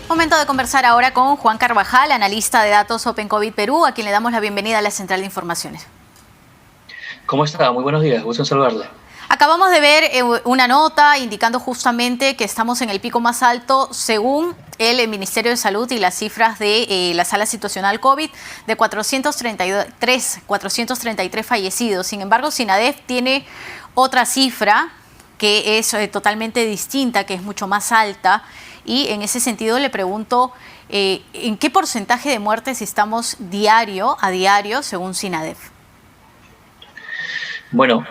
Momento de conversar ahora con Juan Carvajal, analista de datos Open COVID Perú, a quien le damos la bienvenida a la Central de Informaciones. ¿Cómo está? Muy buenos días, gusto en saludarle. Acabamos de ver una nota indicando justamente que estamos en el pico más alto según el Ministerio de Salud y las cifras de la sala situacional COVID de 433 fallecidos. Sin embargo, SINADEF tiene otra cifra que es totalmente distinta, que es mucho más alta. Y en ese sentido le pregunto, ¿en qué porcentaje de muertes estamos diario a diario según SINADEF? Bueno,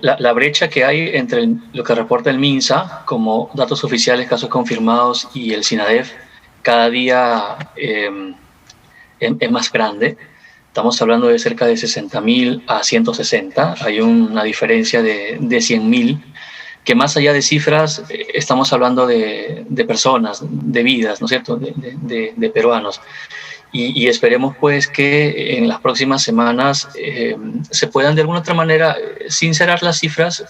la brecha que hay entre lo que reporta el MINSA como datos oficiales, casos confirmados, y el SINADEF cada día es más grande. Estamos hablando de cerca de 60.000 a 160. Hay una diferencia de 100.000, que más allá de cifras, estamos hablando de personas, de vidas, ¿no es cierto?, de peruanos. Y esperemos pues que en las próximas semanas se puedan de alguna otra manera sincerar las cifras.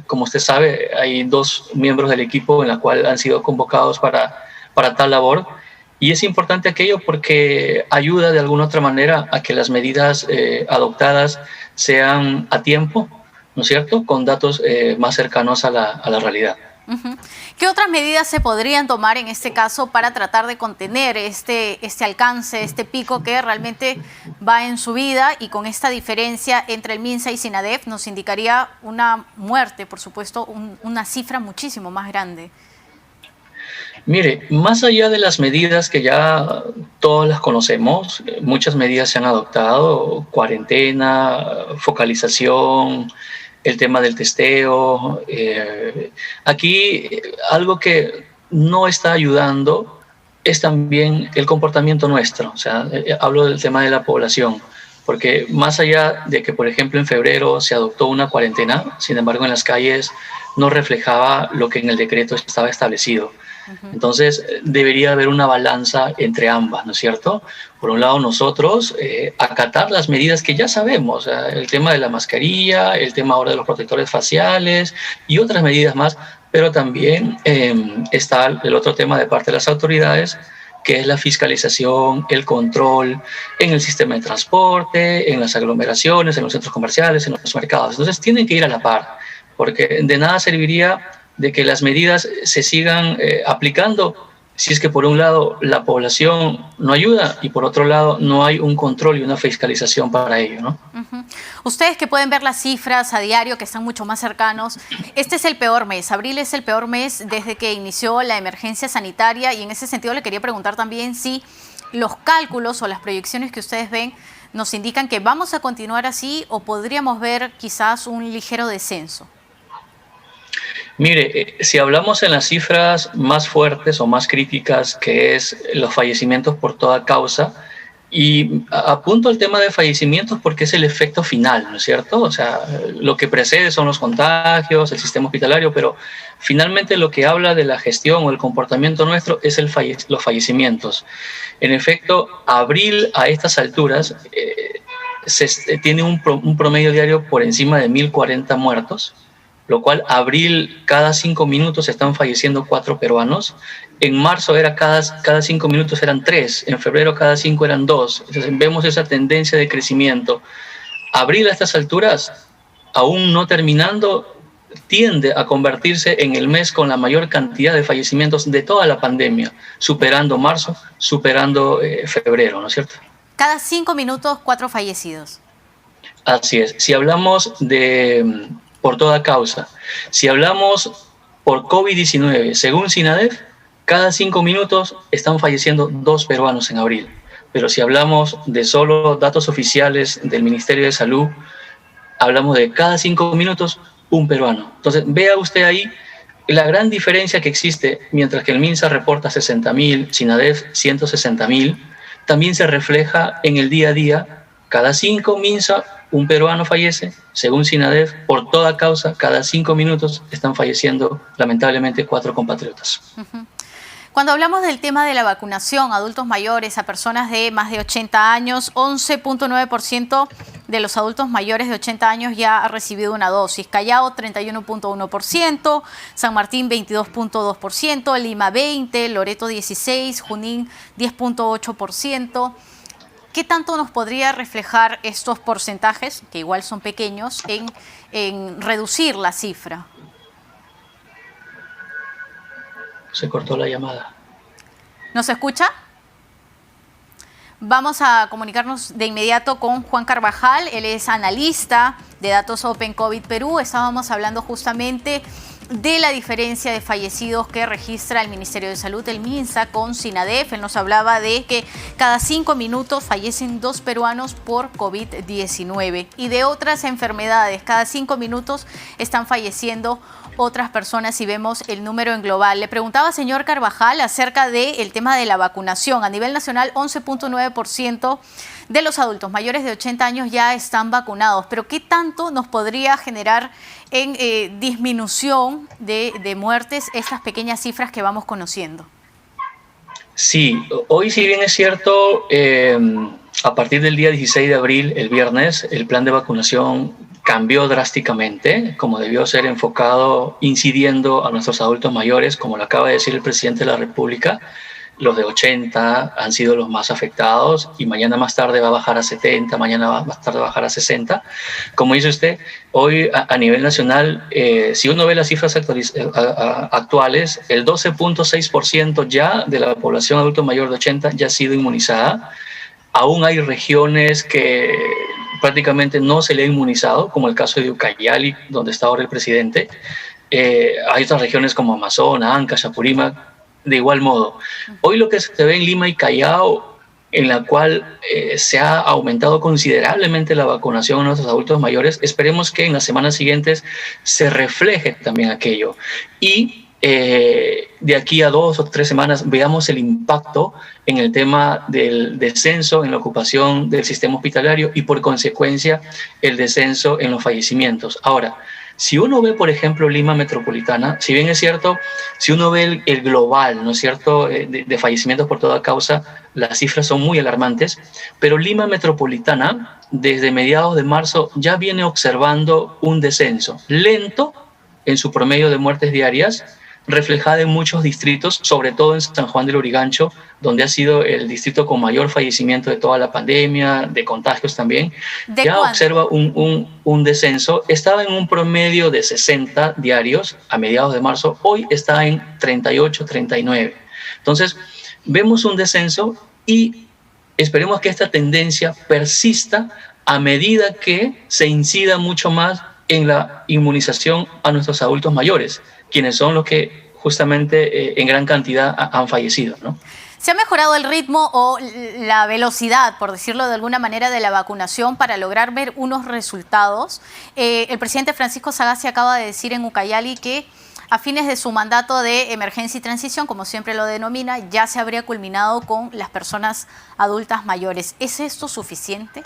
Como usted sabe, hay 2 miembros del equipo en la cual han sido convocados para tal labor, y es importante aquello porque ayuda de alguna otra manera a que las medidas adoptadas sean a tiempo, ¿no es cierto?, con datos más cercanos a la realidad. ¿Qué otras medidas se podrían tomar en este caso para tratar de contener este alcance, este pico que realmente va en subida, y con esta diferencia entre el MINSA y SINADEF nos indicaría una muerte, por supuesto, una cifra muchísimo más grande? Mire, más allá de las medidas que ya todas las conocemos, muchas medidas se han adoptado: cuarentena, focalización, el tema del testeo. Aquí algo que no está ayudando es también el comportamiento nuestro. O sea, hablo del tema de la población, porque más allá de que, por ejemplo, en febrero se adoptó una cuarentena, sin embargo, en las calles no reflejaba lo que en el decreto estaba establecido. Entonces, debería haber una balanza entre ambas, ¿no es cierto? Por un lado, nosotros acatar las medidas que ya sabemos, el tema de la mascarilla, el tema ahora de los protectores faciales y otras medidas más, pero también está el otro tema de parte de las autoridades, que es la fiscalización, el control en el sistema de transporte, en las aglomeraciones, en los centros comerciales, en los mercados. Entonces, tienen que ir a la par, porque de nada serviría de que las medidas se sigan aplicando si es que por un lado la población no ayuda y por otro lado no hay un control y una fiscalización para ello, ¿no? Ustedes que pueden ver las cifras a diario, que están mucho más cercanos, este es el peor mes. Abril es el peor mes desde que inició la emergencia sanitaria, y en ese sentido le quería preguntar también si los cálculos o las proyecciones que ustedes ven nos indican que vamos a continuar así o podríamos ver quizás un ligero descenso. Mire, si hablamos en las cifras más fuertes o más críticas, que es los fallecimientos por toda causa, y apunto al tema de fallecimientos porque es el efecto final, ¿no es cierto? O sea, lo que precede son los contagios, el sistema hospitalario, pero finalmente lo que habla de la gestión o el comportamiento nuestro es los fallecimientos. En efecto, abril a estas alturas tiene un promedio diario por encima de 1.040 muertos, lo cual abril cada 5 minutos están falleciendo 4 peruanos. En marzo era cada 5 minutos eran 3, en febrero cada 5 eran 2. Entonces vemos esa tendencia de crecimiento. Abril a estas alturas, aún no terminando, tiende a convertirse en el mes con la mayor cantidad de fallecimientos de toda la pandemia, superando marzo, superando febrero, ¿no es cierto? Cada 5 minutos, 4 fallecidos. Así es. Si hablamos de por toda causa, si hablamos por COVID-19, según SINADEF, cada 5 minutos están falleciendo 2 peruanos en abril. Pero si hablamos de solo datos oficiales del Ministerio de Salud, hablamos de cada 5 minutos 1 peruano. Entonces, vea usted ahí la gran diferencia que existe. Mientras que el MINSA reporta 60.000, SINADEF 160.000, también se refleja en el día a día. Cada 5 MINSA, 1 peruano fallece. Según SINADEF, por toda causa, cada 5 minutos están falleciendo lamentablemente 4 compatriotas. Cuando hablamos del tema de la vacunación a adultos mayores, a personas de más de 80 años, 11.9% de los adultos mayores de 80 años ya ha recibido una dosis. Callao 31.1%, San Martín 22.2%, Lima 20%, Loreto 16%, Junín 10.8%. ¿Qué tanto nos podría reflejar estos porcentajes, que igual son pequeños, en reducir la cifra? Se cortó la llamada. ¿Nos escucha? Vamos a comunicarnos de inmediato con Juan Carvajal. Él es analista de datos Open COVID Perú. Estábamos hablando justamente de la diferencia de fallecidos que registra el Ministerio de Salud, el MINSA, con SINADEF. Él nos hablaba de que cada 5 minutos fallecen 2 peruanos por COVID-19 y de otras enfermedades. Cada 5 minutos están falleciendo otras personas y vemos el número en global. Le preguntaba, señor Carvajal, acerca del tema de la vacunación. A nivel nacional, 11.9% de los adultos mayores de 80 años ya están vacunados. Pero ¿qué tanto nos podría generar en disminución de muertes estas pequeñas cifras que vamos conociendo? Sí, hoy si bien es cierto, a partir del día 16 de abril, el viernes, el plan de vacunación cambió drásticamente, como debió ser enfocado, incidiendo a nuestros adultos mayores, como lo acaba de decir el presidente de la República. Los de 80 han sido los más afectados y mañana más tarde va a bajar a 70, mañana más tarde va a bajar a 60. Como dice usted, hoy a nivel nacional, si uno ve las cifras actuales, el 12.6% ya de la población adulto mayor de 80 ya ha sido inmunizada. Aún hay regiones que prácticamente no se le ha inmunizado, como el caso de Ucayali, donde está ahora el presidente. Hay otras regiones como Amazonas, Ancash, Apurímac, de igual modo. Hoy lo que se ve en Lima y Callao, en la cual se ha aumentado considerablemente la vacunación a nuestros adultos mayores, esperemos que en las semanas siguientes se refleje también aquello. Y de aquí a 2 o 3 semanas veamos el impacto en el tema del descenso en la ocupación del sistema hospitalario y por consecuencia el descenso en los fallecimientos. Ahora, si uno ve, por ejemplo, Lima Metropolitana, si bien es cierto, si uno ve el global, ¿no es cierto?, de fallecimientos por toda causa, las cifras son muy alarmantes, pero Lima Metropolitana, desde mediados de marzo, ya viene observando un descenso lento en su promedio de muertes diarias, reflejada en muchos distritos, sobre todo en San Juan del Lurigancho, donde ha sido el distrito con mayor fallecimiento de toda la pandemia, de contagios también. Ya observa un descenso. Estaba en un promedio de 60 diarios a mediados de marzo, hoy está en 38, 39. Entonces, vemos un descenso y esperemos que esta tendencia persista a medida que se incida mucho más en la inmunización a nuestros adultos mayores, quienes son los que justamente en gran cantidad han fallecido, ¿no? ¿Se ha mejorado el ritmo o la velocidad, por decirlo de alguna manera, de la vacunación para lograr ver unos resultados? El presidente Francisco Sagasti acaba de decir en Ucayali que a fines de su mandato de emergencia y transición, como siempre lo denomina, ya se habría culminado con las personas adultas mayores. ¿Es esto suficiente?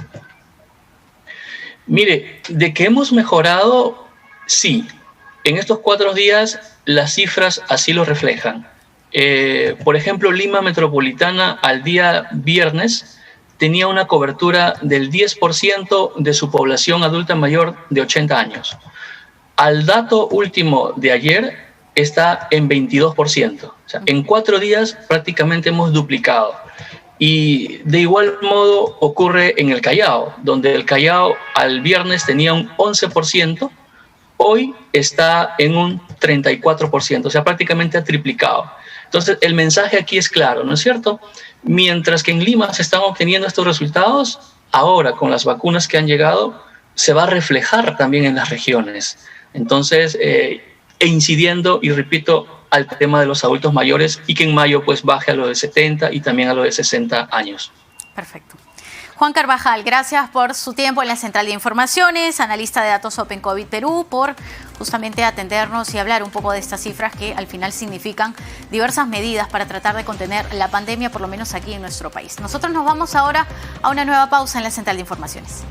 Mire, de que hemos mejorado, sí. En estos 4 días las cifras así lo reflejan. Por ejemplo, Lima Metropolitana al día viernes tenía una cobertura del 10% de su población adulta mayor de 80 años. Al dato último de ayer está en 22%. O sea, en 4 días prácticamente hemos duplicado. Y de igual modo ocurre en el Callao, donde el Callao al viernes tenía un 11%, hoy está en un 34%, o sea, prácticamente ha triplicado. Entonces, el mensaje aquí es claro, ¿no es cierto? Mientras que en Lima se están obteniendo estos resultados, ahora con las vacunas que han llegado, se va a reflejar también en las regiones. Entonces, incidiendo, y repito, al tema de los adultos mayores y que en mayo pues baje a lo de 70 y también a lo de 60 años. Perfecto. Juan Carvajal, gracias por su tiempo en la Central de Informaciones, analista de datos Open COVID Perú, por justamente atendernos y hablar un poco de estas cifras que al final significan diversas medidas para tratar de contener la pandemia, por lo menos aquí en nuestro país. Nosotros nos vamos ahora a una nueva pausa en la Central de Informaciones.